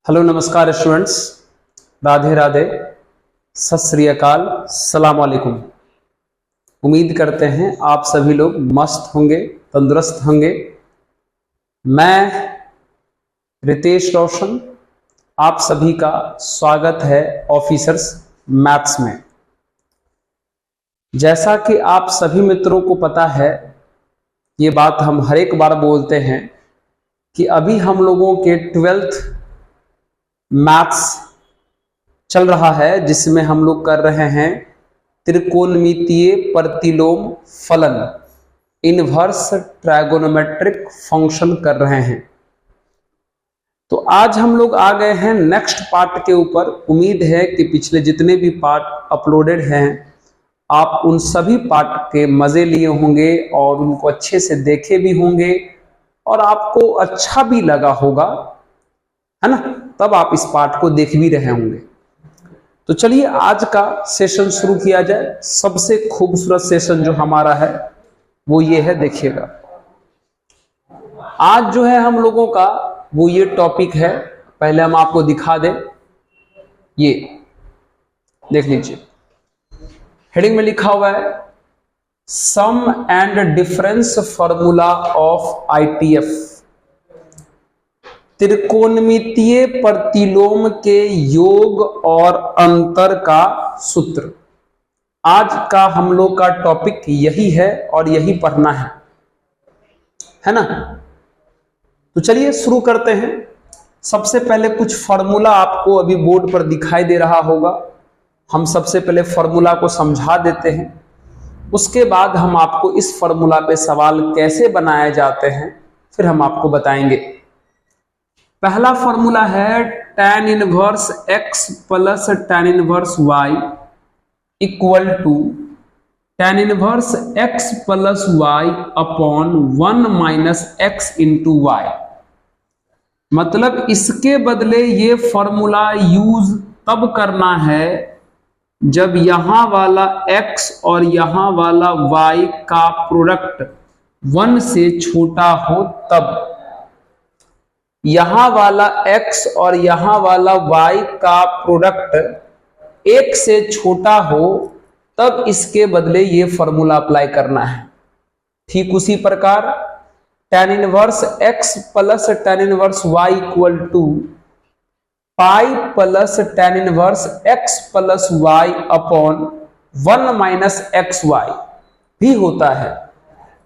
Hello नमस्कार students, Radhe Radhe, सत श्री अकाल, सलाम वालेकुम। उम्मीद करते हैं आप सभी लोग मस्त होंगे, तंदुरुस्त होंगे। मैं रितेश रोशन, आप सभी का स्वागत है ऑफिसर्स मैथ्स में। जैसा कि आप सभी मित्रों को पता है, ये बात हम हर एक बार बोलते हैं कि अभी हम लोगों के 12th मैथ्स चल रहा है, जिसमें हम लोग कर रहे हैं त्रिकोणमितीय प्रतिलोम फलन, इनवर्स ट्राइगोनोमेट्रिक फंक्शन कर रहे हैं। तो आज हम लोग आ गए हैं नेक्स्ट पार्ट के ऊपर। उम्मीद है कि पिछले जितने भी पार्ट अपलोडेड हैं आप उन सभी पार्ट के मजे लिए होंगे और उनको अच्छे से देखे भी होंगे और आपको अच्छा भी लगा होगा, है ना? तब आप इस पार्ट को देख भी रहे होंगे। तो चलिए आज का सेशन शुरू किया जाए। सबसे खूबसूरत सेशन जो हमारा है वो ये है, देखिएगा। आज जो है हम लोगों का वो ये टॉपिक है, पहले हम आपको दिखा दें। ये देख लीजिए, हेडिंग में लिखा हुआ है sum and difference formula of ITF, त्रिकोणमितीय प्रतिलोम के योग और अंतर का सूत्र। आज का हम लोग का टॉपिक यही है और यही पढ़ना है ना? तो चलिए शुरू करते हैं। सबसे पहले कुछ फॉर्मूला आपको अभी बोर्ड पर दिखाई दे रहा होगा। हम सबसे पहले फॉर्मूला को समझा देते हैं, उसके बाद हम आपको इस फॉर्मूला पे सवाल कैसे बनाए जाते हैं फिर हम आपको बताएंगे। पहला फॉर्मूला है tan inverse x plus tan inverse y equal to tan inverse x plus y upon 1 minus x into y। मतलब इसके बदले ये फॉर्मूला यूज तब करना है जब यहां वाला x और यहां वाला y का प्रोडक्ट 1 से छोटा हो तब। यहां वाला x और यहां वाला y का प्रोडक्ट 1 से छोटा हो तब इसके बदले ये फॉर्मूला अप्लाई करना है। ठीक उसी प्रकार tan inverse x plus tan inverse y equal to pi plus tan inverse x plus y upon 1 minus x y भी होता है।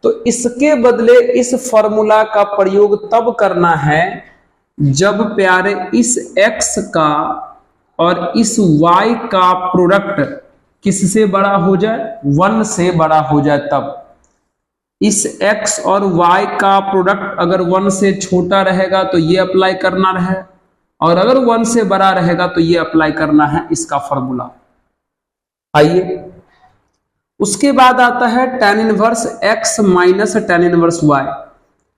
तो इसके बदले इस फॉर्मूला का प्रयोग तब करना है जब प्यारे इस x का और इस y का प्रोडक्ट किससे बड़ा हो जाए? 1 से बड़ा हो जाए तब। इस x और y का प्रोडक्ट अगर 1 से छोटा रहेगा तो ये अप्लाई करना है, और अगर 1 से बड़ा रहेगा तो ये अप्लाई करना है इसका फॉर्मूला। आइए, उसके बाद आता है tan inverse x minus tan inverse y।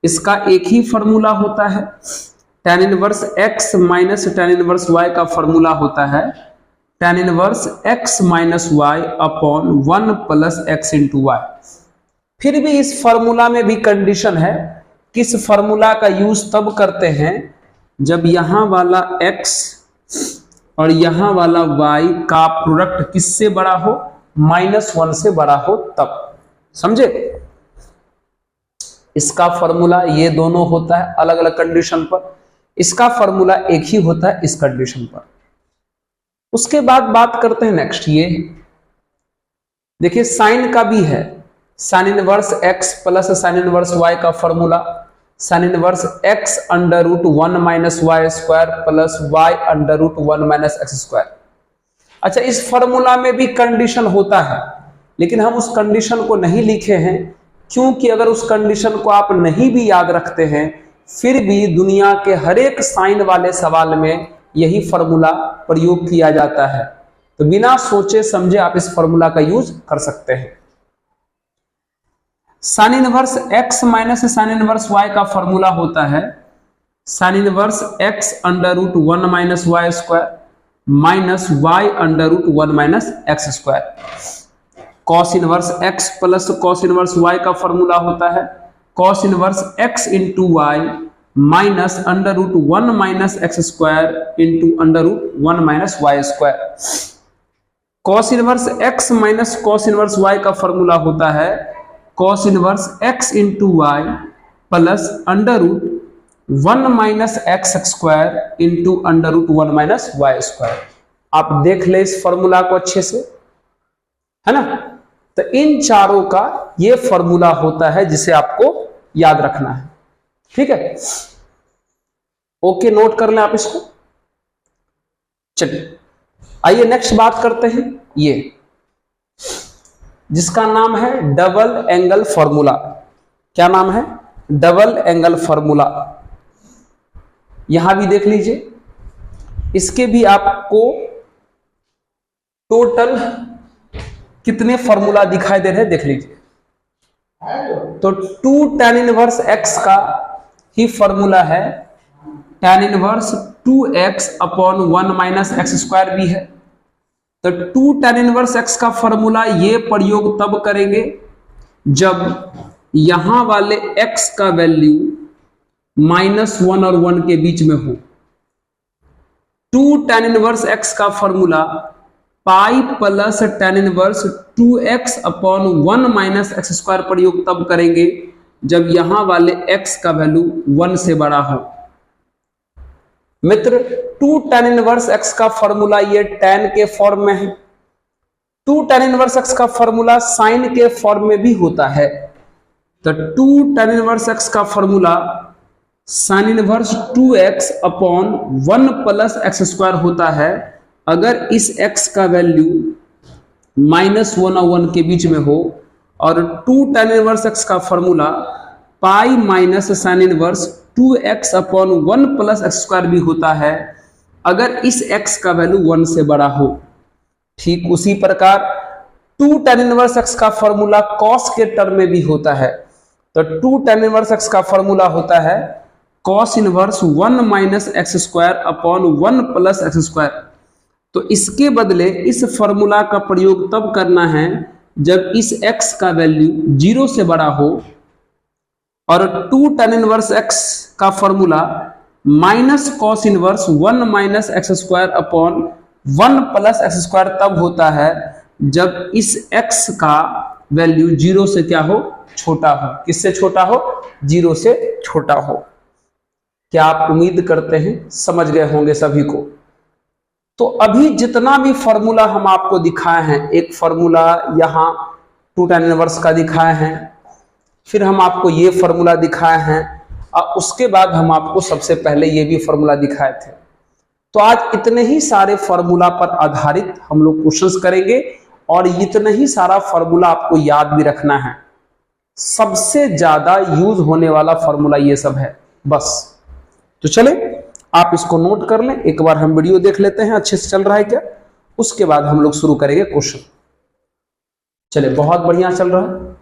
इसका एक ही फॉर्मूला होता है। tan inverse x minus tan inverse y का फॉर्मूला होता है tan inverse x minus y upon 1 plus x into y। फिर भी इस फॉर्मूला में भी कंडीशन है कि इस फॉर्मूला का यूज तब करते हैं जब यहां वाला x और यहां वाला y का प्रोडक्ट किससे बड़ा हो? -1 से बड़ा हो तब। समझे? इसका फॉर्मूला ये दोनों होता है अलग अलग कंडीशन पर, इसका फॉर्मूला एक ही होता है इस कंडीशन पर। उसके बाद बात करते हैं नेक्स्ट। ये देखिए साइन का भी है, sine inverse x plus sine inverse y का formula sine inverse x under root 1 minus y square plus y under root 1 minus x square. अच्छा, इस फॉर्मूला में भी कंडीशन होता है, लेकिन हम उस कंडीशन को नहीं लिखे हैं क्योंकि अगर उस कंडीशन को आप नहीं भी याद रखते हैं फिर भी दुनिया के हर एक साइन वाले सवाल में यही फॉर्मूला प्रयोग किया जाता है। तो बिना सोचे समझे आप इस फॉर्मूला का यूज कर सकते हैं। Sine inverse x minus sine inverse y का फॉर्मूला होता है sine inverse x under root 1 minus y square minus y under root 1 minus x square. Cos inverse x plus cos inverse y का formula होता है cos inverse x into y minus under root 1 minus x square into under root 1 minus y square. Cos inverse x minus cos inverse y का formula होता है cos inverse x into y plus under root 1 minus x square into under root 1 minus y square. आप देख ले इस formula को अच्छे से, है ना। तो इन चारों का ये फॉर्मूला होता है जिसे आपको याद रखना है, ठीक है। ओके, नोट कर लें आप इसको। चलिए आइए नेक्स्ट बात करते हैं, ये जिसका नाम है डबल एंगल फॉर्मूला। क्या नाम है? Double angle formula. यहां भी देख लीजिए, इसके भी आपको टोटल कितने फॉर्मूला दिखाई दे रहे हैं देख लीजिए। तो 2 tan इनवर्स x का ही फॉर्मूला है tan inverse 2x upon 1 minus x square भी है। तो 2 tan इनवर्स x का फॉर्मूला ये प्रयोग तब करेंगे जब यहां वाले x का वैल्यू -1 और 1 के बीच में हो। 2 tan इनवर्स x का फॉर्मूला पाई plus tan inverse 2x upon 1 minus x square प्रयोग तब करेंगे जब यहां वाले x का वैल्यू 1 से बड़ा हो। मित्र 2 tan इनवर्स x का फॉर्मूला ये tan के फॉर्म में है। 2 tan इनवर्स x का फॉर्मूला साइन के फॉर्म में भी होता है। तो 2 tan इनवर्स x का formula sine inverse 2x upon 1 plus x square होता है अगर इस x का वैल्यू -1 और 1 के बीच में हो। और 2 tan इनवर्स x का formula pi minus sine inverse 2x upon 1 plus x square भी होता है अगर इस x का वैल्यू 1 से बड़ा हो। ठीक उसी प्रकार 2 tan इनवर्स x का फॉर्मूला cos के टर्म में भी होता है। तो 2 tan इनवर्स x का फॉर्मूला होता है cos inverse 1 minus x square upon 1 plus x square. तो इसके बदले इस फॉर्मूला का प्रयोग तब करना है जब इस x का वैल्यू 0 से बड़ा हो। और 2 tan इनवर्स x का formula minus cos inverse 1 minus x square upon 1 plus x square तब होता है जब इस x का वैल्यू 0 से क्या हो? छोटा हो। किससे छोटा हो? 0 से छोटा हो। क्या आप उम्मीद करते हैं समझ गए होंगे सभी को। तो अभी जितना भी फॉर्मूला हम आपको दिखाए हैं, एक फॉर्मूला यहां 2 tan इनवर्स का दिखाए हैं, फिर हम आपको ये फॉर्मूला दिखाए हैं और उसके बाद हम आपको सबसे पहले ये भी फॉर्मूला दिखाए थे। तो आज इतने ही सारे फॉर्मूला पर आधारित हम लोग क्वेश्चंस करेंगे और इतना ही सारा फॉर्मूला आपको याद भी रखना है। सबसे ज्यादा यूज होने वाला फॉर्मूला ये सब है बस। तो चले आप इसको नोट कर लें, एक बार हम वीडियो देख लेते हैं अच्छे से चल रहा है क्या, उसके बाद हम लोग शुरू करेंगे क्वेश्चन। चले बहुत बढ़िया चल रहा है।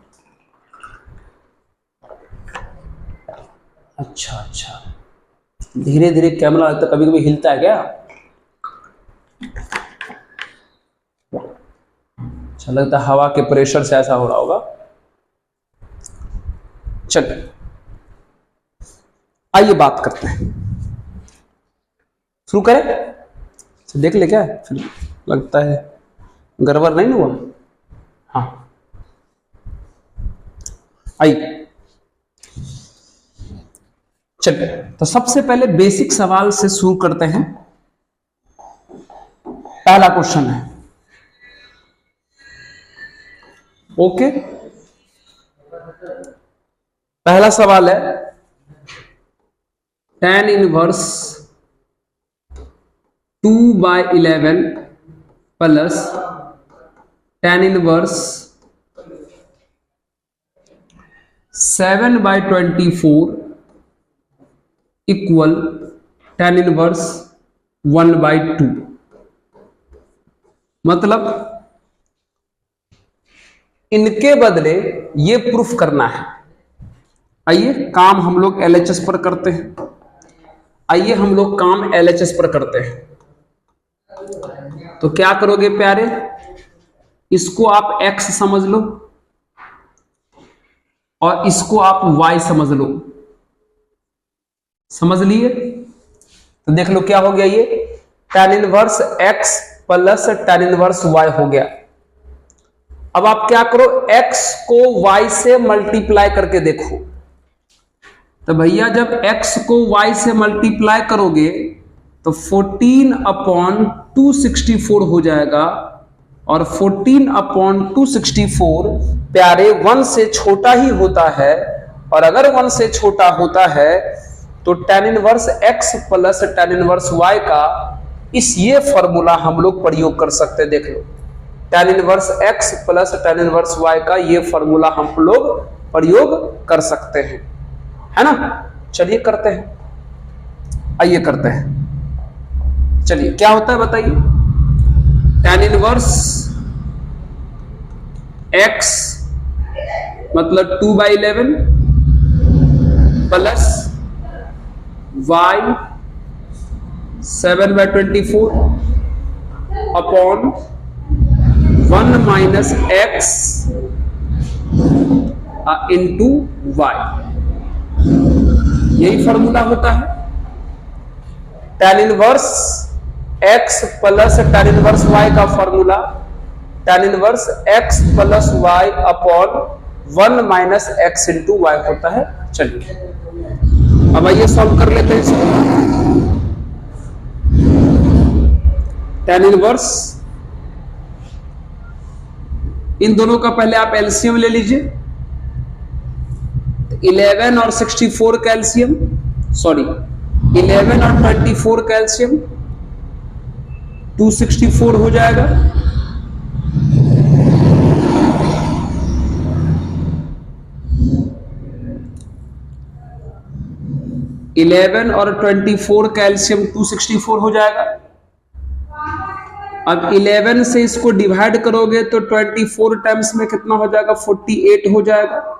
अच्छा, धीरे धीरे कैमरा लगता कभी कभी हिलता है क्या? अच्छा, लगता है हवा के प्रेशर से ऐसा हो रहा होगा। चलिए आइए बात करते हैं, शुरू करें। तो देख ले क्या फिर लगता है गड़बड़ नहीं हुआ। हाँ आइए चलिए, तो सबसे पहले बेसिक सवाल से शुरू करते हैं। पहला क्वेश्चन है, ओके। पहला सवाल है tan inverse 2/11 plus tan inverse 7/24 equal tan inverse 1/2। मतलब इनके बदले ये प्रूफ करना है। आइए काम हम लोग LHS पर करते हैं। आइए हम लोग काम LHS पर करते हैं। तो क्या करोगे प्यारे, इसको आप x समझ लो और इसको आप y समझ लो। समझ लिए? तो देख लो क्या हो गया, ये tan inverse x plus tan inverse y हो गया। अब आप क्या करो, x को y से मल्टीप्लाई करके देखो। तो भैया जब x को y से मल्टीप्लाई करोगे तो 14/264 हो जाएगा, और 14/264 प्यारे 1 से छोटा ही होता है, और अगर 1 से छोटा होता है तो tan inverse x plus tan inverse y का इस ये फॉर्मूला हम लोग प्रयोग कर सकते हैं। देख लो, tan inverse x plus tan inverse y का ये फॉर्मूला हम लोग प्रयोग कर सकते हैं, है ना। चलिए करते हैं, आइए करते हैं। चलिए क्या होता है बताइए, tan इनवर्स x मतलब 2/11 plus y 7/24 upon 1 minus x into y, यही फॉर्मूला होता है। tan inverse x plus tan inverse y का formula tan inverse x plus y upon 1 minus x into y होता है। चलिए अब आइए सॉल्व कर लेते हैं इसको। tan इनवर्स, इन दोनों का पहले आप एलसीएम ले लीजिए। 11 और 64 का एलसीएम, सॉरी 11 और 24 का एलसीएम 264 हो जाएगा। इलेवन और 24 का एलसीएम 264 हो जाएगा। अब 11 से इसको डिवाइड करोगे तो 24 टाइम्स में कितना हो जाएगा, 48 हो जाएगा।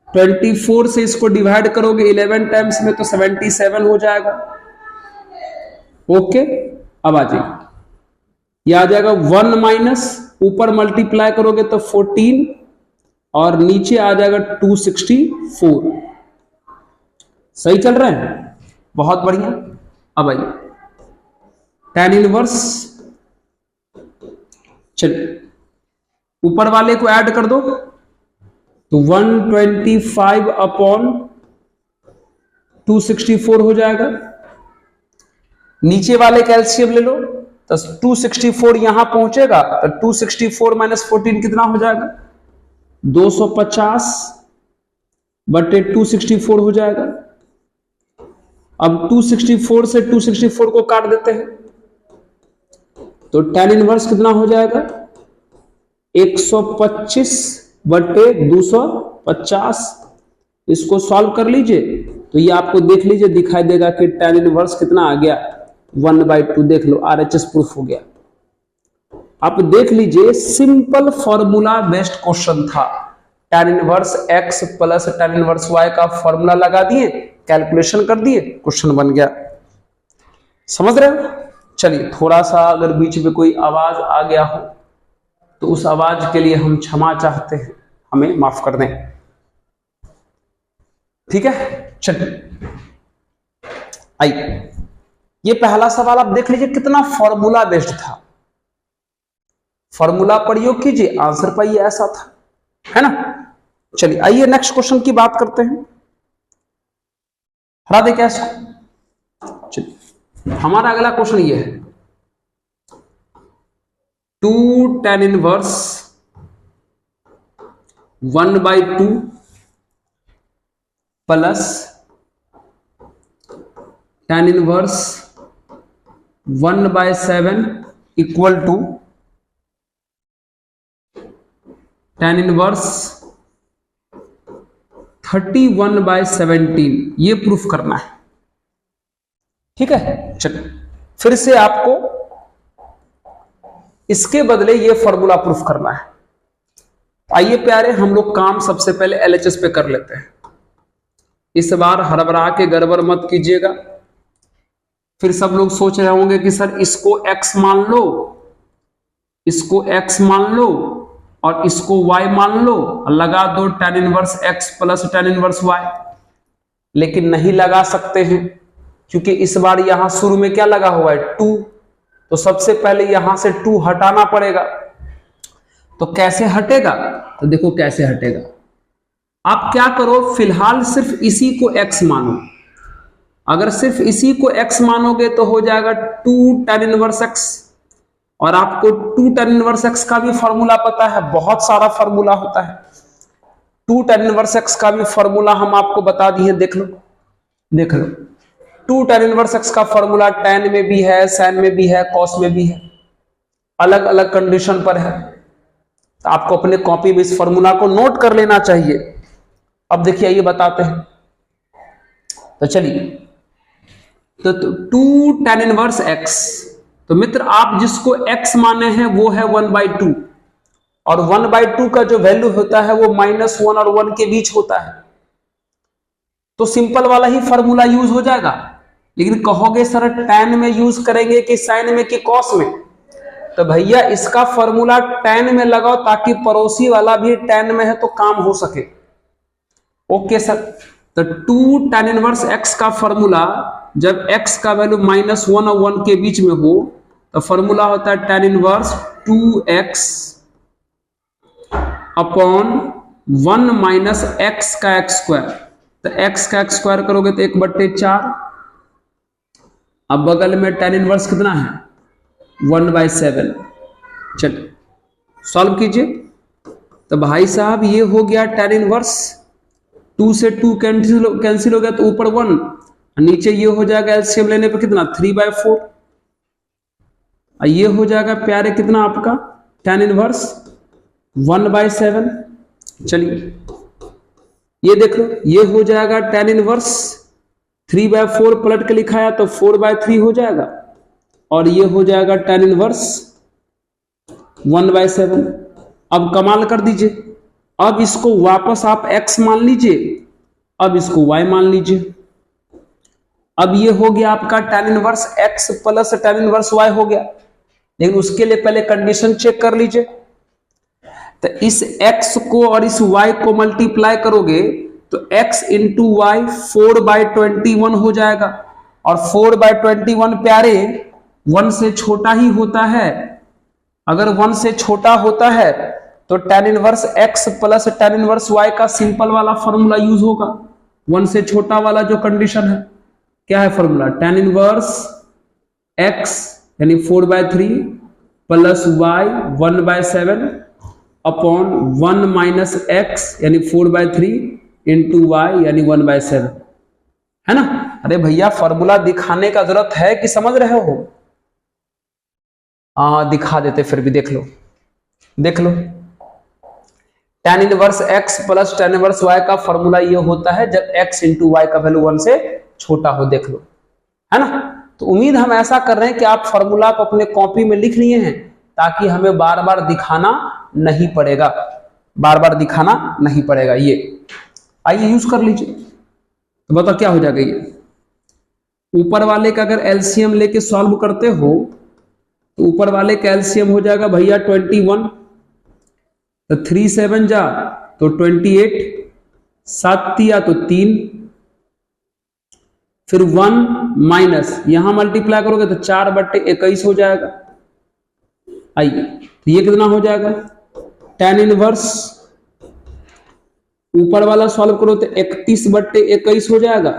24 से इसको डिवाइड करोगे 11 टाइम्स में तो 77 हो जाएगा। ओके, अब आ जाइए, यह आ जाएगा 1 माइनस, ऊपर मल्टीप्लाई करोगे तो 14 और नीचे आ जाएगा 264। सही चल रहे हैं, बहुत बढ़िया। अब आइए tan इनवर्स, चलिए ऊपर वाले को ऐड कर दो तो 125 अपॉन 264 हो जाएगा। नीचे वाले का एलसीएम ले लो तो 264 यहां पहुंचेगा तो 264 माइनस 14 कितना हो जाएगा, 250 बटे 264 हो जाएगा। अब 264 से 264 को काट देते हैं तो tan इनवर्स कितना हो जाएगा, 125 बटे 250। इसको सॉल्व कर लीजिए तो ये आपको देख लीजिए दिखाई देगा कि tan इनवर्स कितना आ गया, 1/2। देख लो RHS प्रूफ हो गया। आप देख लीजिए सिंपल फॉर्मूला बेस्ड क्वेश्चन था। tan inverse x plus tan inverse y का फॉर्मूला लगा दिए, कैलकुलेशन कर दिए, क्वेश्चन बन गया। समझ रहे हो? चलिए थोड़ा सा अगर बीच में कोई आवाज आ गया हो तो उस आवाज के लिए हम क्षमा चाहते हैं, हमें माफ कर दें। ठीक है, चलिए आइए, ये पहला सवाल आप देख लीजिए कितना फॉर्मूला बेस्ड था। फॉर्मूला प्रयोग कीजिए, आंसर पाइए, ऐसा था, है ना। चलिए आइए नेक्स्ट क्वेश्चन की बात करते हैं। हरा दे क्या इसको। चलिए हमारा अगला क्वेश्चन ये है, 2 tan inverse 1/2 plus tan inverse 1/7 equal to tan inverse 31/17, ये प्रूफ करना है। ठीक है, चलिए फिर से आपको इसके बदले ये फॉर्मूला प्रूफ करना है। आइए प्यारे, हम लोग काम सबसे पहले LHS पे कर लेते हैं। इस बार हड़बड़ा के गड़बड़ मत कीजिएगा। फिर सब लोग सोच रहे होंगे कि सर इसको x मान लो, इसको x मान लो और इसको y मान लो, लगा दो tan inverse x plus tan inverse y। लेकिन नहीं लगा सकते हैं क्योंकि इस बार यहां शुरू में क्या लगा हुआ है 2, तो सबसे पहले यहां से 2 हटाना पड़ेगा। तो कैसे हटेगा, तो देखो कैसे हटेगा। आप क्या करो, फिलहाल सिर्फ इसी को x मानो। अगर सिर्फ इसी को x मानोगे तो हो जाएगा 2 tan इनवर्स x, और आपको 2 tan इनवर्स x का भी फॉर्मूला पता है, बहुत सारा फॉर्मूला होता है। 2 tan इनवर्स x का भी फॉर्मूला हम आपको बता दिए, देख लो देख लो। 2 tan इनवर्स x का फॉर्मूला tan में भी है, sin में भी है, cos में भी है, अलग अलग कंडीशन पर है। तो आपको अपने कॉपी में इस फॉर्मूला को नोट कर लेना चाहिए। अब देखिए ये बताते हैं, तो चलिए, तो 2 tan इनवर्स x, तो मित्र आप जिसको x माने हैं वो है 1/2, और 1/2 का जो वैल्यू होता है वो -1 और 1 के बीच होता है। तो सिंपल वाला ही फॉर्मूला यूज हो जाएगा। लेकिन कहोगे सर tan में यूज करेंगे कि sin में कि cos में, तो भैया इसका फॉर्मूला tan में लगाओ ताकि पड़ोसी वाला भी tan में है तो काम हो सके। ओके सर, तो 2 tan इनवर्स x का फॉर्मूला जब x का वैल्यू -1 और 1 के बीच में हो तो फॉर्मूला होता है tan inverse 2x upon 1 minus x का x स्क्वायर। तो x का x स्क्वायर करोगे तो 1/4। अब बगल में tan इनवर्स कितना है 1/7। चलिए सॉल्व कीजिए। तो भाई साहब ये हो गया tan इनवर्स, 2 से 2 कैंसिल हो गया तो ऊपर 1, नीचे ये हो जाएगा एलसीएम लेने पर कितना 3/4, ये हो जाएगा प्यारे कितना आपका tan इनवर्स 1/7। चलिए ये देख लो, ये हो जाएगा tan इनवर्स 3/4 पलट के लिखा है तो 4/3 हो जाएगा, और ये हो जाएगा tan इनवर्स 1/7। अब कमाल कर दीजिए, अब इसको वापस आप x मान लीजिए, अब इसको y मान लीजिए। अब ये हो गया आपका tan inverse x plus tan inverse y हो गया। लेकिन उसके लिए पहले कंडीशन चेक कर लीजिए। तो इस x को और इस y को मल्टीप्लाई करोगे तो x इंटू वाई 4/21 हो जाएगा, और 4/21 प्यारे 1 से छोटा ही होता है। अगर 1 से छोटा होता है तो tan inverse x plus tan inverse y का सिंपल वाला फॉर्मूला यूज होगा। 1 से छोटा वाला जो कंडीशन है, क्या है फॉर्मूला, tan इनवर्स x यानी 4/3 plus y 1/7 upon 1 minus x यानी 4/3 इंटू y यानी 1/7, है ना। अरे भैया फॉर्मूला दिखाने का जरूरत है कि समझ रहे हो? दिखा देते फिर भी, देख लो देख लो। tan inverse x plus tan inverse y का फॉर्मूला ये होता है जब x इंटू वाई का वैल्यू 1 से छोटा हो, देख लो, है ना। तो उम्मीद हम ऐसा कर रहे हैं कि आप फॉर्मूला को अपने कॉपी में लिख लिए हैं ताकि हमें बार बार दिखाना नहीं पड़ेगा, बार बार दिखाना नहीं पड़ेगा। ये आइए यूज कर लीजिए। तो बताओ क्या हो जाएगा, ये ऊपर वाले का अगर एलसीएम लेके सॉल्व करते हो तो ऊपर वाले का एलसीएम हो जाएगा भैया 21, तो 3 7 जा तो 28, 7 या तो 3, फिर 1 माइनस यहां मल्टीप्लाई करोगे तो 4/21 हो जाएगा। आइए तो ये कितना हो जाएगा, tan इनवर्स ऊपर वाला सॉल्व करो तो 31/21 हो जाएगा,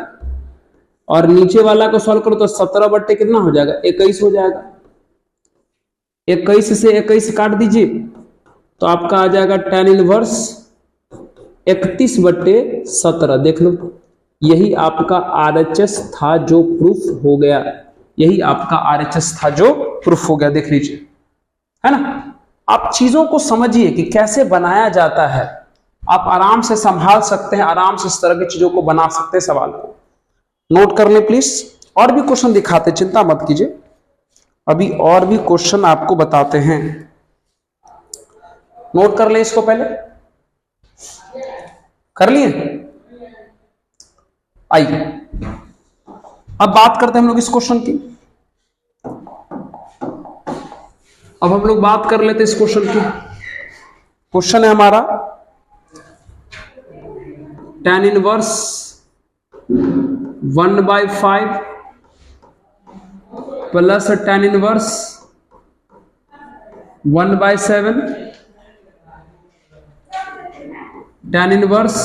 और नीचे वाला को सॉल्व करो तो 17 कितना हो जाएगा 21 हो जाएगा। 21 से 21 काट दीजिए तो आपका आ जाएगा tan इनवर्स 31/17। देख लो, यही आपका RHS था जो प्रूफ हो गया, यही आपका RHS था जो प्रूफ हो गया। देख लीजिए, है ना। आप चीजों को समझिए कि कैसे बनाया जाता है, आप आराम से संभाल सकते हैं, आराम से इस तरह की चीजों को बना सकते हैं। सवाल को नोट कर ले प्लीज। और भी क्वेश्चन दिखाते, चिंता मत कीजिए, अभी और भी क्वेश्चन आपको बताते हैं। नोट कर ले इसको, पहले कर लिए। आइए अब बात करते हैं हम लोग इस क्वेश्चन की। अब हम लोग बात कर लेते हैं इस क्वेश्चन की। क्वेश्चन है हमारा tan inverse 1/5 plus tan inverse 1/7 tan inverse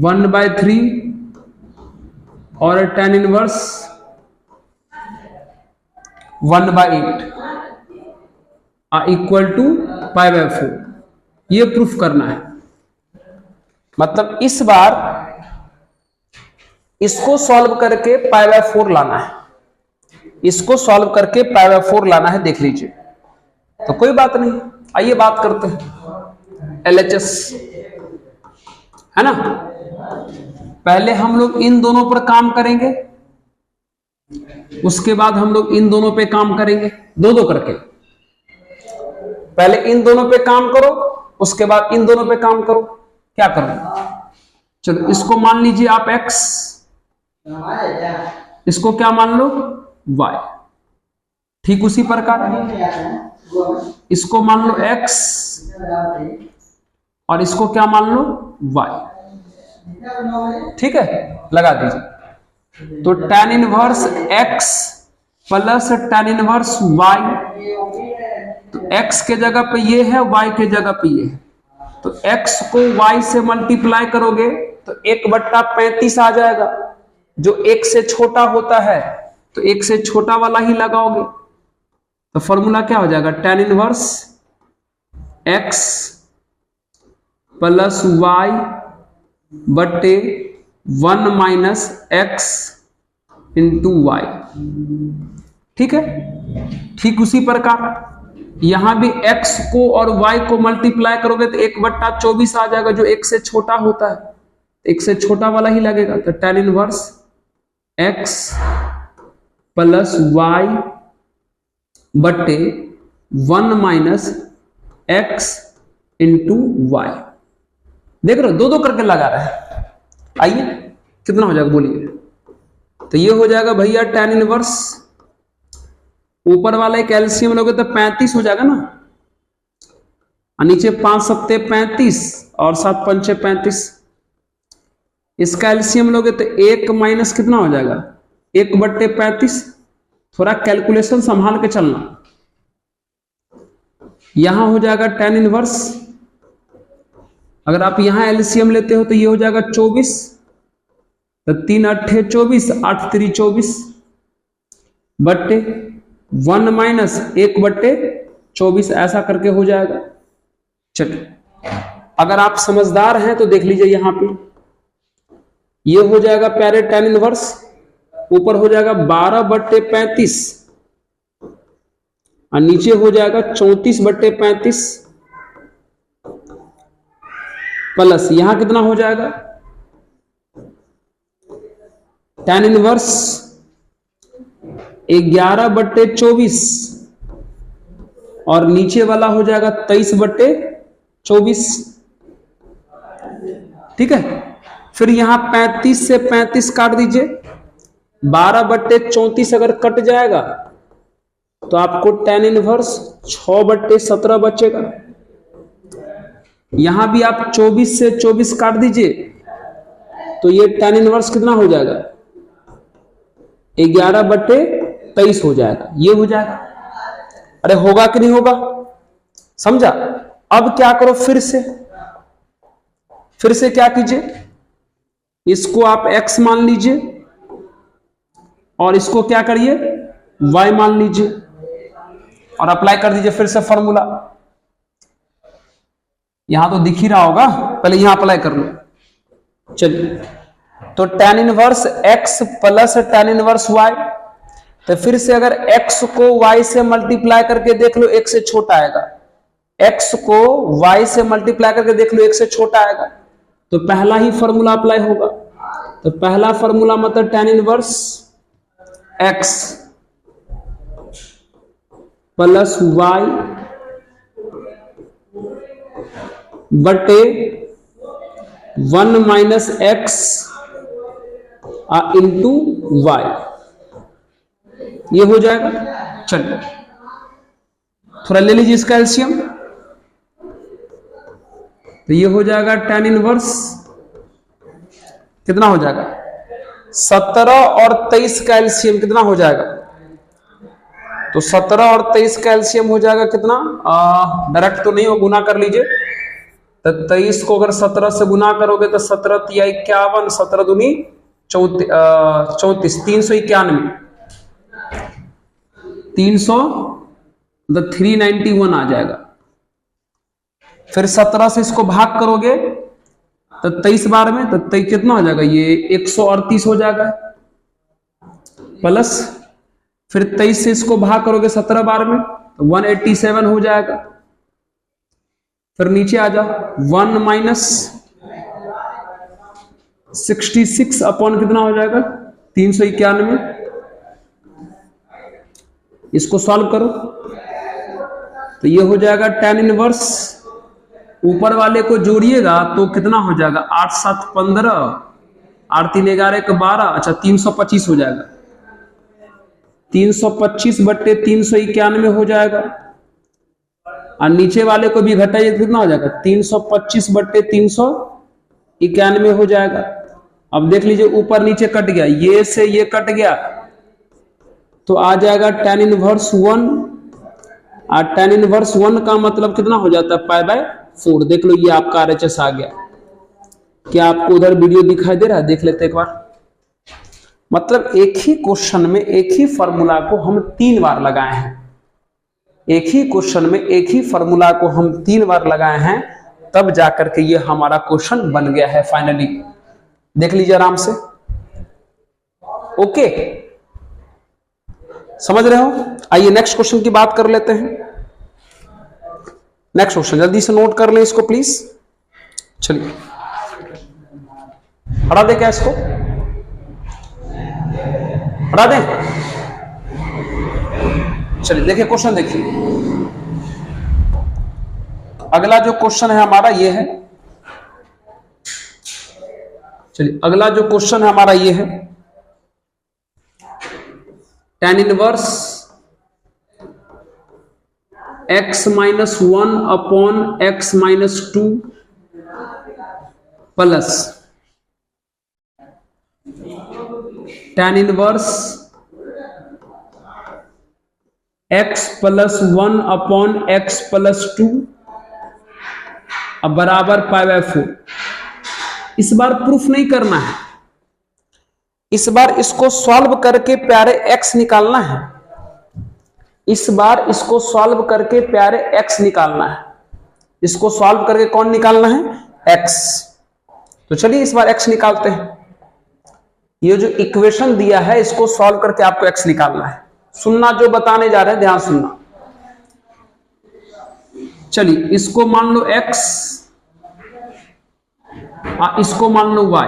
1/3 और tan इनवर्स 1/8 इक्वल टू π/4। ये प्रूफ करना है। मतलब इस बार इसको सॉल्व करके π/4 लाना है, इसको सॉल्व करके π/4 लाना है। देख लीजिए, तो कोई बात नहीं, आइए बात करते हैं LHS, है ना। पहले हम लोग इन दोनों पर काम करेंगे, उसके बाद हम लोग इन दोनों पे काम करेंगे, दो दो करके। पहले इन दोनों पे काम करो, उसके बाद इन दोनों पे काम करो। क्या करो, चलो इसको मान लीजिए आप x, इसको क्या मान लो y। ठीक उसी प्रकार इसको मान लो x और इसको क्या मान लो y। ठीक है, लगा दीजिए। तो tan inverse x plus tan inverse y, तो x के जगह पे ये है, y के जगह पे ये है। तो x को y से मल्टीप्लाई करोगे तो 1/35 आ जाएगा, जो 1 से छोटा होता है तो 1 से छोटा वाला ही लगाओगे। तो फॉर्मूला क्या हो जाएगा, tan inverse x plus y बटे 1 माइनस x इंटू वाई। ठीक है, ठीक उसी प्रकार यहां भी x को और y को मल्टीप्लाई करोगे तो 1/24 आ जाएगा, जो 1 से छोटा होता है, 1 से छोटा वाला ही लगेगा। तो tan inverse x plus y बटे 1 माइनस x इंटू वाई। देख रहे हो, दो दो करके लगा रहे हैं। आइए कितना हो जाएगा बोलिए। तो ये हो जाएगा भैया tan इनवर्स, ऊपर वाला एक एलसीएम लोगे तो 35 हो जाएगा ना, और नीचे 5 सत्ते 35 और 7 पंचे 35। इसका एलसीएम लोगे तो 1 माइनस कितना हो जाएगा 1/35। थोड़ा कैलकुलेशन संभाल के चलना। यहां हो जाएगा tan इनवर्स, अगर आप यहां एलसीएम लेते हो तो ये हो जाएगा 24, तो 3 8 24, 8 3 24 बट्टे 1 माइनस 1/24, ऐसा करके हो जाएगा। चलिए, अगर आप समझदार हैं तो देख लीजिए, यहां पे ये हो जाएगा प्यारे tan इनवर्स, ऊपर हो जाएगा 12/35 और नीचे हो जाएगा 34/35 प्लस यहां कितना हो जाएगा tan इनवर्स 11/24 और नीचे वाला हो जाएगा 23/24। ठीक है, फिर यहां 35 से 35 काट दीजिए, 12/34 अगर कट जाएगा तो आपको tan इनवर्स 6/17 बचेगा। यहां भी आप 24 से 24 काट दीजिए तो ये tan इनवर्स कितना हो जाएगा 11/23 हो जाएगा। ये हो जाएगा। अरे होगा कि नहीं होगा, समझा। अब क्या करो, फिर से क्या कीजिए, इसको आप x मान लीजिए और इसको क्या करिए y मान लीजिए और अप्लाई कर दीजिए फिर से फॉर्मूला। यहां तो दिख ही रहा होगा, पहले यहां अप्लाई कर लो। चलिए, तो tan inverse x plus tan inverse y, तो फिर से अगर x को y से मल्टीप्लाई करके देख लो 1 से छोटा आएगा, x को y से मल्टीप्लाई करके देख लो 1 से छोटा आएगा, तो पहला ही फॉर्मूला अप्लाई होगा। तो पहला फॉर्मूला मतलब tan inverse x plus y बटे 1 माइनस x इंटू वाई, ये हो जाएगा। चलिए थोड़ा ले लीजिए इसका एलसीएम, तो ये हो जाएगा tan इनवर्स कितना हो जाएगा 17 और 23 का एलसीएम कितना हो जाएगा? तो 17 और 23 का एलसीएम हो जाएगा कितना? डायरेक्ट तो नहीं हो, गुना कर लीजिए। तो 23 को अगर 17 से गुना करोगे तो 17 तिया 51, 17 दूनी 34, 391, 391 आ जाएगा। फिर 17 से इसको भाग करोगे तो 23 बार में, तो 23 कितना हो जाएगा? ये 138 हो जाएगा प्लस, फिर 23 से इसको भाग करोगे 17 बार में तो 187 हो जाएगा। फिर नीचे आ जाओ, 1 माइनस 66 अपॉन कितना हो जाएगा? 391। इसको सॉल्व करो तो ये हो जाएगा tan इनवर्स, ऊपर वाले को जोड़िएगा तो कितना हो जाएगा? 8 7 15, 8 3 11 1 12, अच्छा 325 हो जाएगा। 325 बट्टे 391 हो जाएगा, और नीचे वाले को भी घटाइए तो कितना हो जाएगा? 325 बट्टे 391 हो जाएगा। अब देख लीजिए ऊपर नीचे कट गया, ये से ये कट गया तो आ जाएगा tan इनवर्स 1, और tan इनवर्स 1 का मतलब कितना हो जाता है? π/4। देख लो ये आपका RHS आ गया। क्या आपको उधर वीडियो दिखाई दे रहा है? देख लेते एक बार। मतलब एक ही क्वेश्चन में एक ही फॉर्मूला को हम 3 बार लगाए हैं, एक ही क्वेश्चन में एक ही फॉर्मूला को हम 3 बार लगाए हैं, तब जाकर के ये हमारा क्वेश्चन बन गया है फाइनली। देख लीजिए आराम से। ओके, समझ रहे हो? आइए नेक्स्ट क्वेश्चन की बात कर लेते हैं। नेक्स्ट क्वेश्चन जल्दी से नोट कर लें इसको प्लीज। चलिए हटा दे, क्या इसको हटा दें? चलिए देखिए क्वेश्चन, देखिए अगला जो क्वेश्चन है हमारा ये है। चलिए अगला जो क्वेश्चन है हमारा ये है, tan inverse x minus 1 upon x minus 2 plus tan inverse x plus 1 upon x plus 2 अब बराबर π/4। इस बार प्रूफ नहीं करना है, इस बार इसको सॉल्व करके प्यारे x निकालना है। इस बार इसको सॉल्व करके प्यारे x निकालना है। इसको सॉल्व करके कौन निकालना है? x। तो चलिए इस बार x निकालते हैं। ये जो इक्वेशन दिया है इसको सॉल्व करके आपको x निकालना है। सुनना जो बताने जा रहे हैं, ध्यान सुनना। चलिए इसको मान लो x, इसको मान लो y,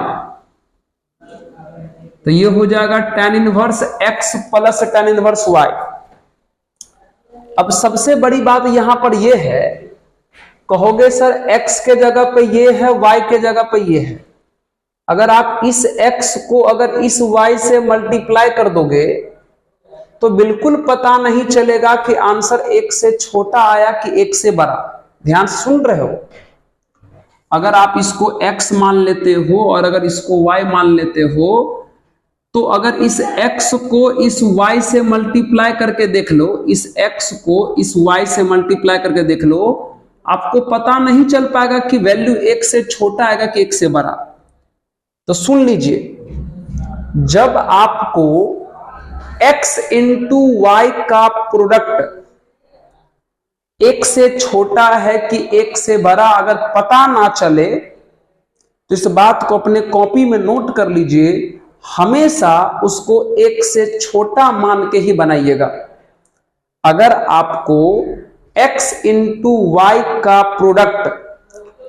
तो ये हो जाएगा tan inverse x plus tan inverse y। अब सबसे बड़ी बात यहां पर ये है, कहोगे सर x के जगह पे ये है, y के जगह पे ये है। अगर आप इस x को अगर इस y से मल्टीप्लाई कर दोगे तो बिल्कुल पता नहीं चलेगा कि आंसर 1 से छोटा आया कि 1 से बड़ा। ध्यान से सुन रहे हो? अगर आप इसको x मान लेते हो और अगर इसको y मान लेते हो, तो अगर इस x को इस y से मल्टीप्लाई करके देख लो, इस x को इस y से मल्टीप्लाई करके देख लो, आपको पता नहीं चल पाएगा कि वैल्यू 1 से छोटा आएगा कि 1 से बड़ा। तो सुन लीजिए, जब आपको x इंटू वाई का प्रोडक्ट 1 से छोटा है कि 1 से बड़ा अगर पता ना चले, तो इस बात को अपने कॉपी में नोट कर लीजिए, हमेशा उसको 1 से छोटा मान के ही बनाइएगा। अगर आपको x इंटू वाई का प्रोडक्ट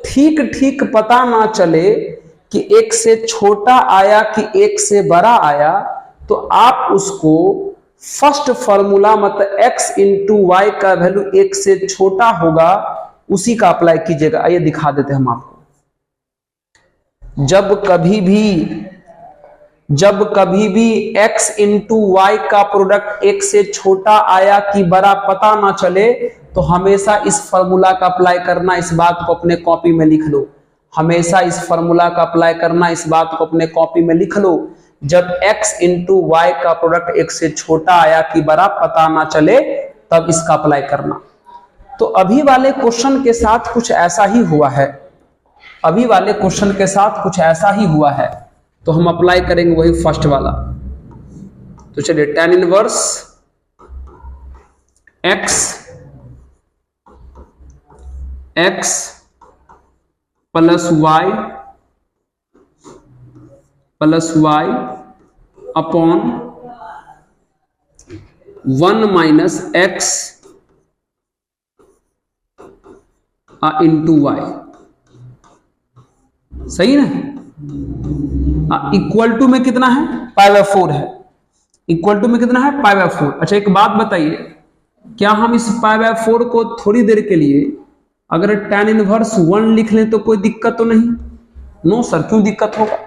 ठीक ठीक पता ना चले कि 1 से छोटा आया कि 1 से बड़ा आया, तो आप उसको फर्स्ट फॉर्मूला मतलब x इंटू वाई का वैल्यू 1 से छोटा होगा, उसी का अप्लाई कीजिएगा। आइए दिखा देते हैं हम आपको। जब कभी भी x इंटू वाई का प्रोडक्ट 1 से छोटा आया कि बड़ा पता ना चले, तो हमेशा इस फॉर्मूला का अप्लाई करना। इस बात को अपने कॉपी में लिख लो। हमेशा इस फॉर्मूला का अप्लाई करना। इस बात को अपने कॉपी में लिख लो, जब x इंटू वाई का प्रोडक्ट x से छोटा आया कि बड़ा पता ना चले तब इसका अप्लाई करना। तो अभी वाले क्वेश्चन के साथ कुछ ऐसा ही हुआ है, अभी वाले क्वेश्चन के साथ कुछ ऐसा ही हुआ है, तो हम अप्लाई करेंगे वही फर्स्ट वाला। तो चलिए tan inverse x plus y upon 1 minus x into y, सही ना। इक्वल टू में कितना है, π/4 है, इक्वल टू में कितना है, π/4। अच्छा एक बात बताइए, क्या हम इस π/4 को थोड़ी देर के लिए अगर tan इनवर्स 1 लिख लें तो कोई दिक्कत तो नहीं? नो सर, क्यों दिक्कत होगा।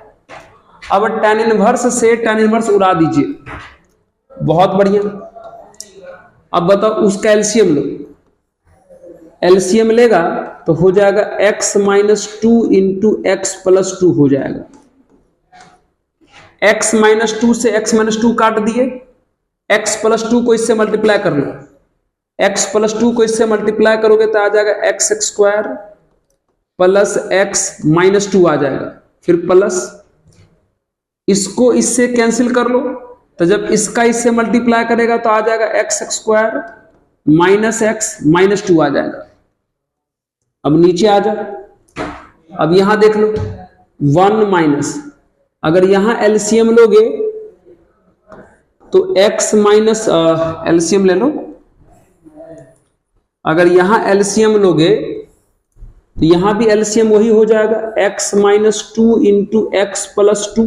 अब tan इनवर्स से tan इनवर्स उड़ा दीजिए, बहुत बढ़िया। अब बताओ उसका एलसीएम लो, एलसीएम लेगा तो हो जाएगा x minus 2 into x plus 2 हो जाएगा। x माइनस 2 से x माइनस 2 काट दिए, x प्लस 2 को इससे मल्टीप्लाई कर लो, x प्लस 2 को इससे मल्टीप्लाई करोगे तो आ जाएगा x square plus x minus 2 आ जाएगा, फिर प्लस इसको इससे कैंसिल कर लो, तो जब इसका इससे मल्टीप्लाई करेगा तो आ जाएगा x square minus x minus 2 आ जाएगा। अब नीचे आ जाओ, अब यहां देख लो 1 माइनस, अगर यहां एलसीएम लोगे तो x माइनस एलसीएम ले लो, अगर यहां एलसीएम लोगे तो यहां भी एलसीएम वही हो जाएगा x minus 2 into x plus 2।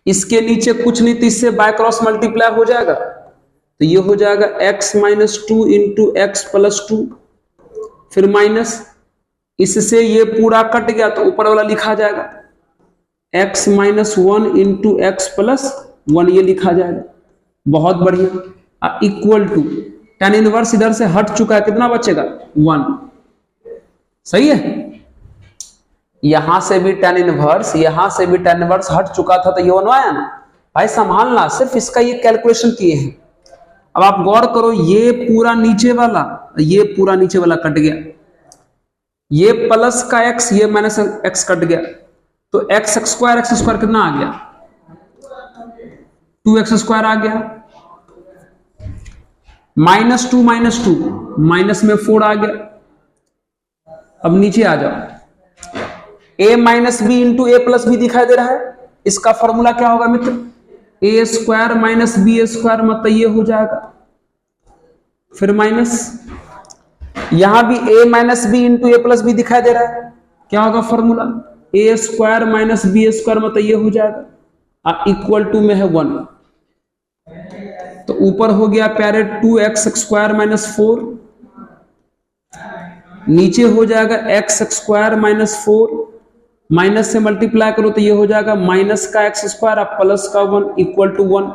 इसके नीचे कुछ नहीं तो इससे बाय क्रॉस मल्टीप्लाई हो जाएगा, तो ये हो जाएगा x minus 2 into x plus 2, फिर माइनस इससे ये पूरा कट गया तो ऊपर वाला लिखा जाएगा x minus 1 into x plus 1, ये लिखा जाएगा। बहुत बढ़िया। इक्वल टू tan इनवर्स इधर से हट चुका है, कितना बचेगा 1, सही है। यहां से भी tan इनवर्स, यहां से भी tan इनवर्स हट चुका था, तो ये 1 आया ना भाई, संभालना, सिर्फ इसका ये कैलकुलेशन किए हैं। अब आप गौर करो, ये पूरा नीचे वाला, ये पूरा नीचे वाला कट गया, ये प्लस का x, ये माइनस x कट गया, तो x स्क्वायर कितना आ गया, 2x स्क्वायर आ गया, माइनस 2 माइनस में 4 आ गया। अब नीचे आ जाओ, a minus b into a plus b दिखाई दे रहा है, इसका फॉर्मूला क्या होगा मित्र, a square minus b square, मतलब ये हो जाएगा, फिर माइनस यहां भी a minus b into a plus b दिखाई दे रहा है, क्या होगा formula, a square minus b square, मतलब ये हो जाएगा, इक्वल टू में है 1, तो ऊपर हो गया प्यारे 2x स्क्वायर माइनस 4, नीचे हो जाएगा x स्क्वायर माइनस 4, माइनस से मल्टीप्लाई करो तो ये हो जाएगा माइनस का x स्क्वायर और प्लस का 1 इक्वल टू 1,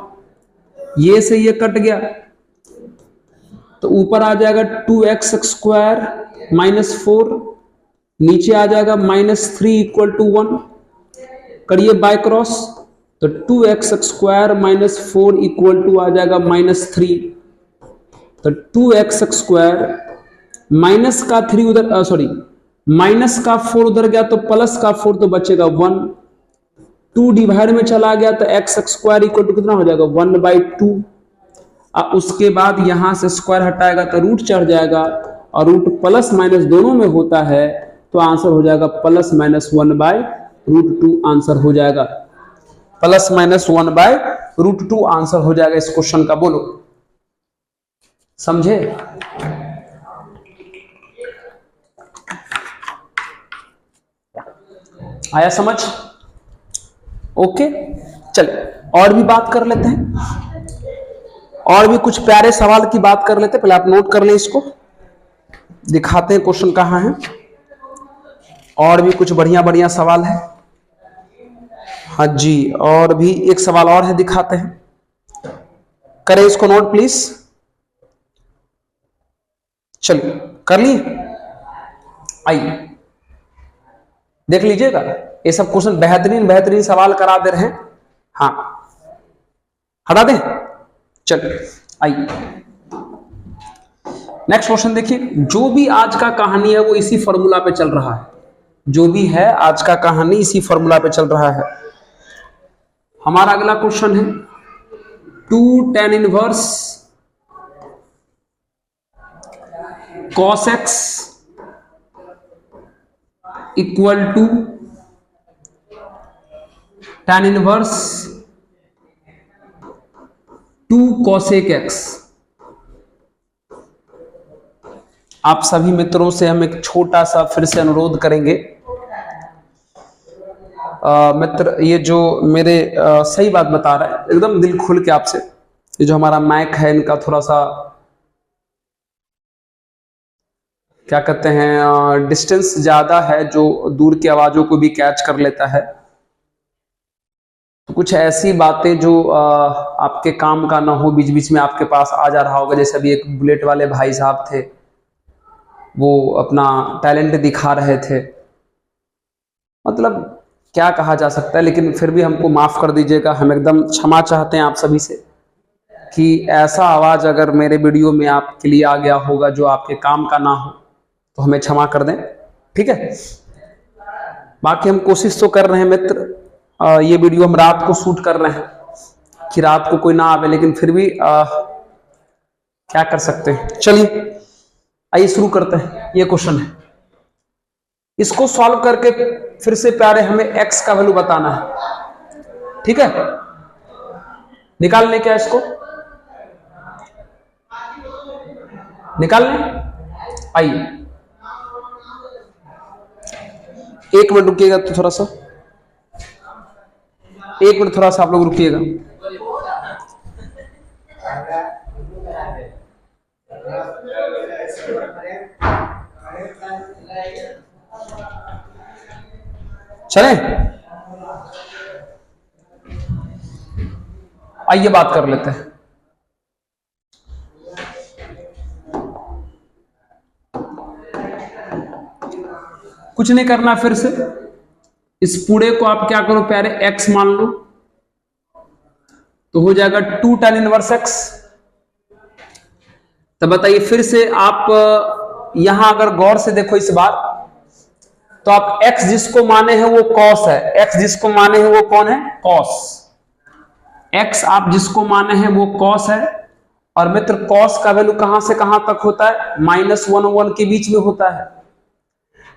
ये से ये कट गया तो ऊपर आ जाएगा 2x स्क्वायर माइनस 4, नीचे आ जाएगा माइनस 3 इक्वल टू 1, करिए बाय क्रॉस, तो 2x square minus 4 equal to आ जाएगा माइनस 3, तो 2x स्क्वायर माइनस का 3 उधर, सॉरी माइनस का 4 उधर गया तो प्लस का 4, तो बचेगा 1, 2 डिवाइड में चला गया तो x स्क्वायर इक्वल टू कितना हो जाएगा 1/2, उसके बाद यहां से स्क्वायर हटाएगा तो रूट चढ़ जाएगा, और रूट प्लस माइनस दोनों में होता है, तो आंसर हो जाएगा प्लस माइनस 1/√2 आंसर हो जाएगा, प्लस माइनस 1/√2 आंसर हो जाएगा इस क्वेश्चन का। बोलो समझे? आया समझ? ओके, चलिए और भी बात कर लेते हैं, और भी कुछ प्यारे सवाल की बात कर लेते हैं। पहले आप नोट कर लें, इसको दिखाते हैं क्वेश्चन कहां है, और भी कुछ बढ़िया बढ़िया सवाल है। हाँ जी, और भी एक सवाल और है, दिखाते हैं, करें इसको नोट प्लीज। चलिए कर लिए, आइए देख लीजिएगा, ये सब क्वेश्चन बेहतरीन बेहतरीन सवाल करा दे रहे हैं। हाँ हटा दें, चलिए आइए नेक्स्ट क्वेश्चन देखिए। जो भी आज का कहानी है वो इसी फॉर्मूला पे चल रहा है, जो भी है आज का कहानी इसी फॉर्मूला पे चल रहा है। हमारा अगला क्वेश्चन है 2 tan inverse cos x equal to tan inverse 2 cosec x। आप सभी मित्रों से हम एक छोटा सा फिर से अनुरोध करेंगे, मित्र ये जो मेरे सही बात बता रहा है एकदम दिल खुल के आपसे, ये जो हमारा माइक है इनका थोड़ा सा क्या कहते हैं डिस्टेंस ज्यादा है, जो दूर की आवाजों को भी कैच कर लेता है। तो कुछ ऐसी बातें जो आपके काम का ना हो बीच बीच में आपके पास आ जा रहा होगा। जैसे अभी एक बुलेट वाले भाई साहब थे, वो अपना टैलेंट दिखा रहे थे, मतलब क्या कहा जा सकता है, लेकिन फिर भी हमको माफ कर दीजिएगा। हम एकदम क्षमा चाहते हैं आप सभी से कि ऐसा आवाज अगर मेरे वीडियो में आपके लिए आ गया होगा जो आपके काम का ना हो तो हमें क्षमा कर दें, ठीक है। बाकी हम कोशिश तो कर रहे हैं मित्र, ये वीडियो हम रात को शूट कर रहे हैं कि रात को कोई ना आवे, लेकिन फिर भी क्या कर सकते हैं। चलिए आइए शुरू करते हैं। ये क्वेश्चन है, इसको सॉल्व करके फिर से प्यारे हमें x का वैल्यू बताना है, ठीक है। निकाल लें क्या इसको, निकाल लें। आइए 1 मिनट रुकिएगा, तो थोड़ा सा 1 मिनट थोड़ा सा आप लोग रुकिएगा। चलें आइए बात कर लेते हैं। कुछ नहीं करना, फिर से इस पूरे को आप क्या करो प्यारे x मान लो, तो हो जाएगा 2 tan इनवर्स x। तो बताइए फिर से आप यहां अगर गौर से देखो इस बार, तो आप x जिसको माने हैं वो cos है, x जिसको माने हैं वो कौन है cos, x आप जिसको माने हैं वो cos है। और मित्र cos का वैल्यू कहां से कहां तक होता है, -1 और 1 के बीच में होता है।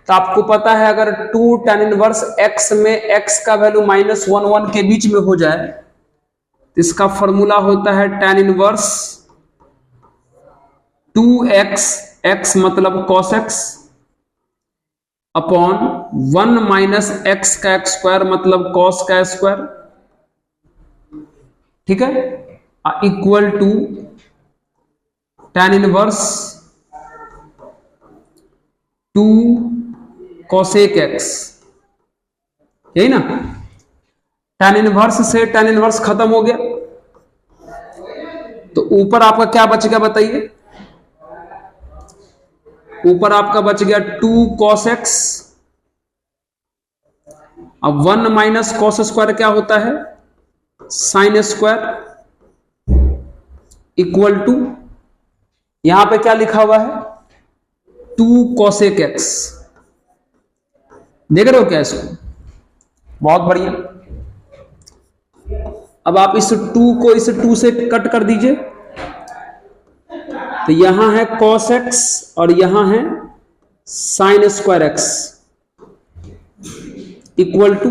तो आपको पता है अगर 2 tan इनवर्स x में x का वैल्यू -1 1 के बीच में हो जाए, तो इसका फॉर्मूला होता है tan इनवर्स 2x, x मतलब cos x upon 1 minus x का स्क्वायर मतलब cos का स्क्वायर, ठीक है, equal to tan inverse 2 cosec x। यही ना, tan इनवर्स से tan इनवर्स खत्म हो गया, तो ऊपर आपका क्या बच गया बताइए, ऊपर आपका बच गया 2 cos x। अब 1 माइनस cos स्क्वायर क्या होता है sin स्क्वायर इक्वल टू, यहां पे क्या लिखा हुआ है 2 cosec x। देख रहे हो क्या इसको, बहुत बढ़िया। अब आप इस 2 को इस 2 से कट कर दीजिए, तो यहां है cos x और यहां है sin square x equal to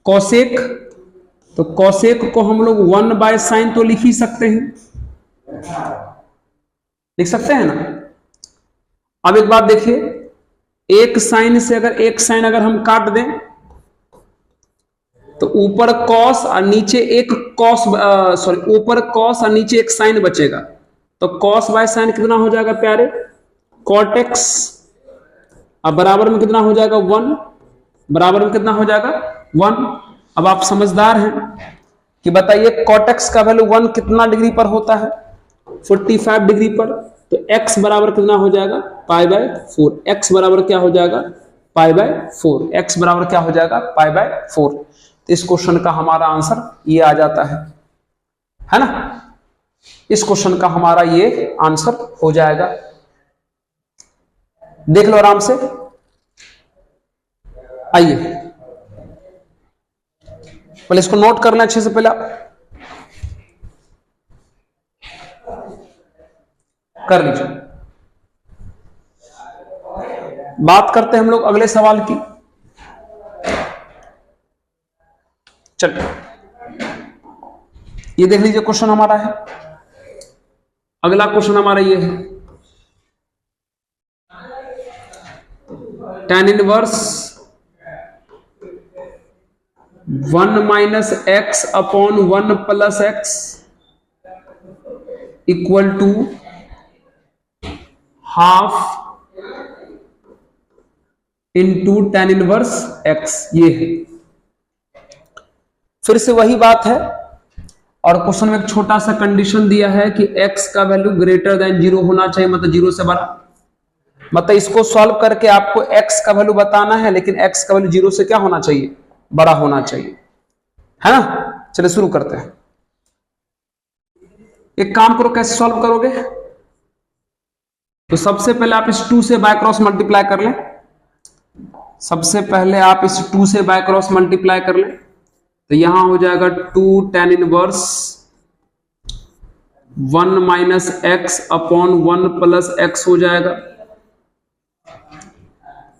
cosec। तो cosec को हम लोग 1/sin तो लिख ही सकते हैं, लिख सकते हैं ना। अब एक बात देखिए, एक साइन से अगर एक साइन अगर हम काट दें तो ऊपर cos और नीचे एक cos, सॉरी ऊपर cos और नीचे एक साइन बचेगा। तो cos बाय साइन कितना हो जाएगा प्यारे cot x, अब बराबर में कितना हो जाएगा 1, बराबर में कितना हो जाएगा 1। अब आप समझदार हैं कि बताइए cot x का वैल्यू 1 कितना डिग्री पर होता है 45 डिग्री पर, तो x बराबर कितना हो जाएगा π/4, x बराबर क्या हो जाएगा पाई बाय 4, x बराबर क्या हो जाएगा पाई बाय 4। तो इस क्वेश्चन का हमारा आंसर ये आ जाता है ना, इस क्वेश्चन का हमारा ये आंसर हो जाएगा। देख लो आराम से, आइए पहले इसको नोट करना अच्छे से, पहले कर लीजिए। बात करते हैं हम लोग अगले सवाल की। चलिए ये देख लीजिए क्वेश्चन हमारा है, अगला क्वेश्चन हमारा ये है, tan inverse 1 minus x upon 1 plus x equal to half into tan inverse x, ये है। फिर से वही बात है, और क्वेश्चन में एक छोटा सा कंडीशन दिया है कि x का वैल्यू ग्रेटर देन 0 होना चाहिए, मतलब 0 से बड़ा। मतलब इसको सॉल्व करके आपको x का वैल्यू बताना है, लेकिन x का वैल्यू 0 से क्या होना चाहिए, बड़ा होना चाहिए, है ना। चलिए शुरू करते हैं। एक काम करो, कैसे सॉल्व करोगे, तो सबसे पहले आप इस 2 से बाय क्रॉस मल्टीप्लाई कर लें। सबसे पहले आप इस 2 से बाय क्रॉस मल्टीप्लाई कर लें, तो यहां हो जाएगा 2 tan inverse 1 minus x upon 1 plus x हो जाएगा,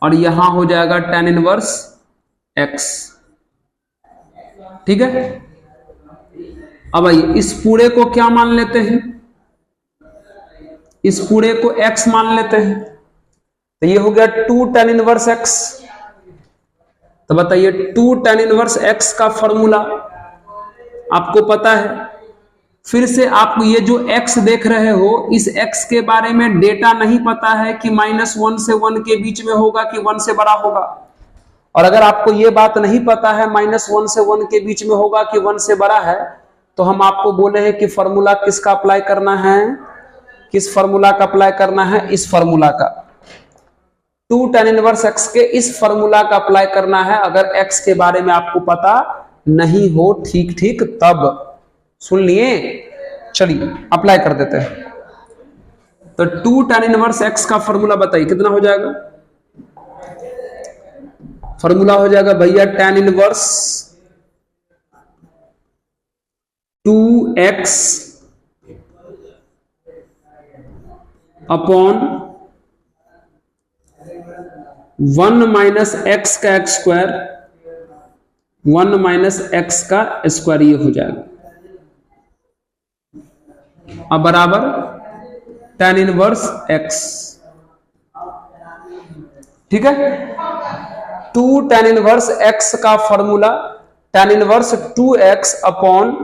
और यहां हो जाएगा tan इनवर्स एक्स। ठीक है, अब आइए इस पूरे को क्या मान लेते हैं, इस पूरे को x मान लेते हैं, तो ये हो गया 2 tan इनवर्स x। तो बताइए 2 tan इनवर्स x का फॉर्मूला आपको पता है। फिर से आप ये जो x देख रहे हो, इस x के बारे में डेटा नहीं पता है कि -1 से 1 के बीच में होगा कि 1 से बड़ा होगा। और अगर आपको ये बात नहीं पता है -1 से 1 के बीच में होगा कि 1 से बड़ा है, तो हम आपको बोले हैं कि फॉर्मूला किसका अप्लाई करना है, किस फॉर्मूला का अप्लाई करना है, इस फॉर्मूला का, 2 tan इनवर्स x के इस फॉर्मूला का अप्लाई करना है। अगर x के बारे में आपको पता नहीं हो ठीक तब, सुन लिए, चलिए अप्लाई कर देते हैं। तो 2 tan इनवर्स x का फॉर्मूला बताइए कितना हो जाएगा। फॉर्मूला हो जाएगा भैया tan inverse 2x upon 1 minus x का एक्स स्क्वायर, 1 माइनस एक्स का स्क्वायर, ये हो जाएगा। अब बराबर tan इनवर्स x। ठीक है, 2 tan इनवर्स x का formula tan inverse 2x upon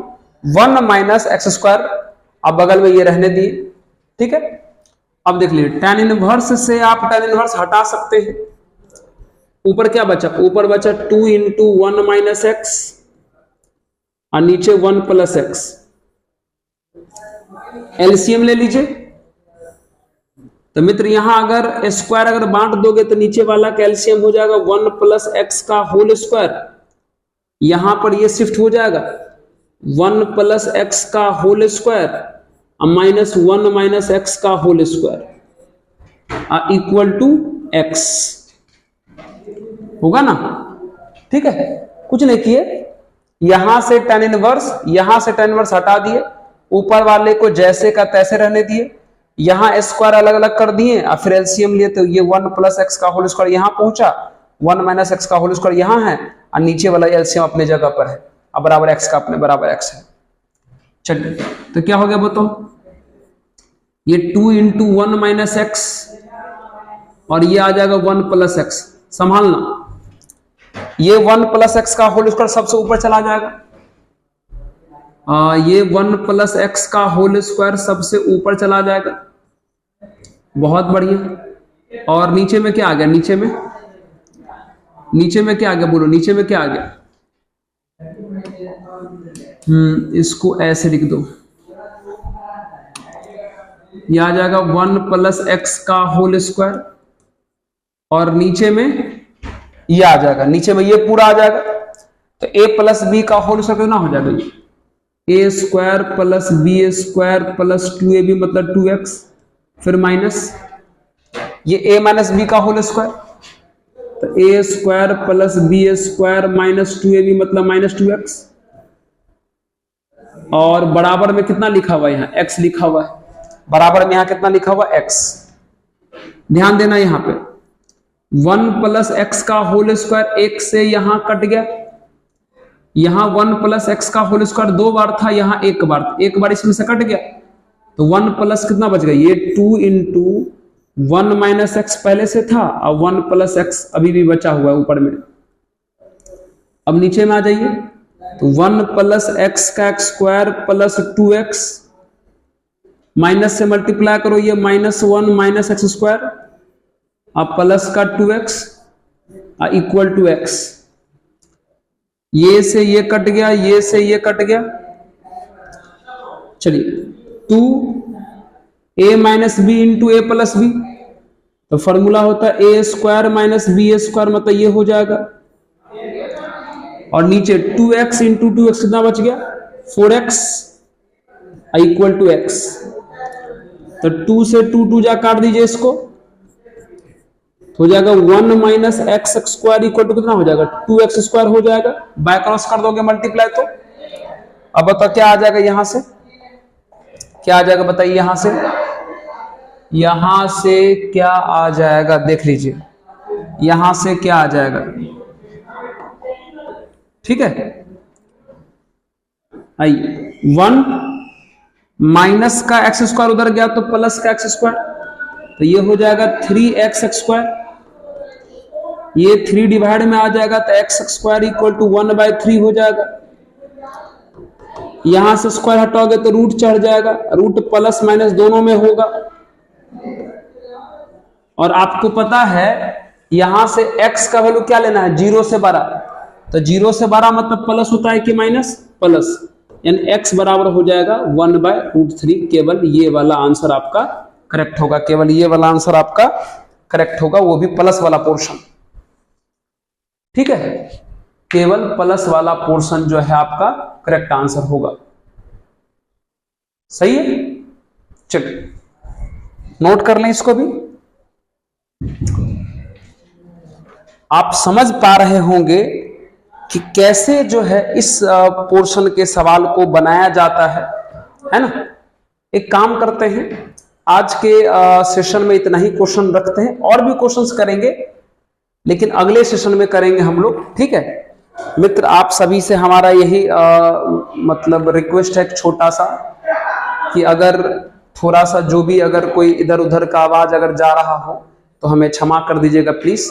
1 minus x square, अब बगल में ये रहने दिए। ठीक है, अब देख लीजिए tan इनवर्स से आप tan इनवर्स हटा सकते हैं। ऊपर क्या बचा, ऊपर बचा 2 इंटू 1 माइनस एक्स और नीचे 1 प्लस एक्स। एलसीएम ले लीजिए। तो मित्र यहां अगर स्क्वायर अगर बांट दोगे तो नीचे वाला का एलसीएम हो जाएगा 1 प्लस एक्स का होल स्क्वायर, यहां पर ये शिफ्ट हो जाएगा 1 प्लस एक्स का whole square minus 1 minus x का whole square equal to x होगा ना। ठीक है, कुछ नहीं किए, यहां से tan इनवर्स, यहां से tan इनवर्स हटा दिए, ऊपर वाले को जैसे का तैसे रहने दिए, यहां स्क्वायर अलग अलग कर दिए और फिर एलसीएम लिए, तो ये 1 प्लस एक्स का होल स्क्वायर यहां पहुंचा, 1 माइनस एक्स का होल स्क्वायर यहां है, और नीचे वाला एलसीएम अपने जगह पर है, अब बराबर एक्स का अपने बराबर एक्स है। चलिए तो क्या हो गया बताओ, ये 2 इंटू 1 माइनस एक्स और ये आ जाएगा 1 प्लस एक्स। संभालना, ये 1 प्लस एक्स का होल स्क्वायर सबसे ऊपर चला जाएगा, ये 1 प्लस एक्स का होल स्क्वायर सबसे ऊपर चला जाएगा। बहुत बढ़िया। और नीचे में क्या आ गया, नीचे में क्या आ गया, बोलो नीचे में क्या आ गया। इसको ऐसे लिख दो, ये आ जाएगा 1 प्लस एक्स का होल स्क्वायर और नीचे में ये आ जाएगा, नीचे में ये पूरा आ जाएगा। तो a प्लस बी का होल स्क्वायर कितना हो जाएगा, ये a square plus b square plus 2ab मतलब 2x, फिर माइनस ये a माइनस बी का होल स्क्वायर, तो a square plus b square minus 2ab मतलब माइनस 2x, और बराबर में कितना लिखा हुआ है, यहाँ x लिखा हुआ है, बराबर में यहाँ कितना लिखा हुआ x। ध्यान देना यहाँ पे 1 प्लस एक्स का होल स्क्वायर एक से यहां कट गया, यहां 1 प्लस एक्स का होल स्क्वायर 2 बार था, यहां एक बार इसमें से कट गया, तो 1 प्लस कितना बच गया, ये 2 इंटू 1 माइनस एक्स पहले से था और 1 प्लस एक्स अभी भी बचा हुआ है ऊपर में। अब नीचे में आ जाइए, तो 1 प्लस एक्स का x square plus 2x, minus से मल्टीप्लाई करो, ये -1 माइनस एक्स स्क्वायर, अब प्लस का 2x इक्वल टू x, ये से ये कट गया, ये से ये कट गया, चलिए 2a minus b into a plus b, तो फॉर्मूला होता है a square minus b square मतलब ये हो जाएगा, और नीचे 2x इंटू 2x कितना बच गया 4x इक्वल टू x, तो 2 से 2 जा काट दीजिए इसको, तो हो जाएगा 1 minus x square equal to कितना हो जाएगा 2x स्क्वायर हो जाएगा, बाय क्रॉस कर दोगे मल्टीप्लाई तो। अब बताओ क्या आ जाएगा, यहां से क्या आ जाएगा बताइए, यहां से क्या आ जाएगा, देख लीजिए यहां से क्या आ जाएगा, ठीक है। आइए 1 माइनस का एक्स स्क्वायर उधर गया तो प्लस का एक्स स्क्वायर, तो ये हो जाएगा 3x स्क्वायर, ये 3 डिवाइड में आ जाएगा तो x स्क्वायर इक्वल टू 1/3 हो जाएगा, यहां से स्क्वायर हटाओगे तो रूट चढ़ जाएगा, रूट प्लस माइनस दोनों में होगा, और आपको पता है यहां से x का वैल्यू क्या लेना है 0 से बड़ा, तो 0 से बड़ा मतलब प्लस होता है कि माइनस, प्लस, यानी x बराबर हो जाएगा 1/√3। केवल ये वाला आंसर आपका करेक्ट होगा, केवल ये वाला आंसर आपका करेक्ट होगा, वो भी प्लस वाला पोर्शन, ठीक है, केवल प्लस वाला पोर्शन जो है आपका करेक्ट आंसर होगा, सही है। चलिए नोट कर लें इसको भी। आप समझ पा रहे होंगे कि कैसे जो है इस पोर्शन के सवाल को बनाया जाता है ना। एक काम करते हैं, आज के सेशन में इतना ही क्वेश्चन रखते हैं, और भी क्वेश्चंस करेंगे लेकिन अगले सेशन में करेंगे हम लोग, ठीक है मित्र। आप सभी से हमारा यही मतलब रिक्वेस्ट है छोटा सा, कि अगर थोड़ा सा जो भी अगर कोई इधर उधर का आवाज अगर जा रहा हो तो हमें क्षमा कर दीजिएगा प्लीज,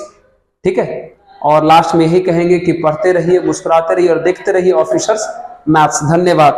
ठीक है। और लास्ट में यही कहेंगे कि पढ़ते रहिए, मुस्कुराते रहिए और देखते रहिए ऑफिसर्स मैथ्स। धन्यवाद।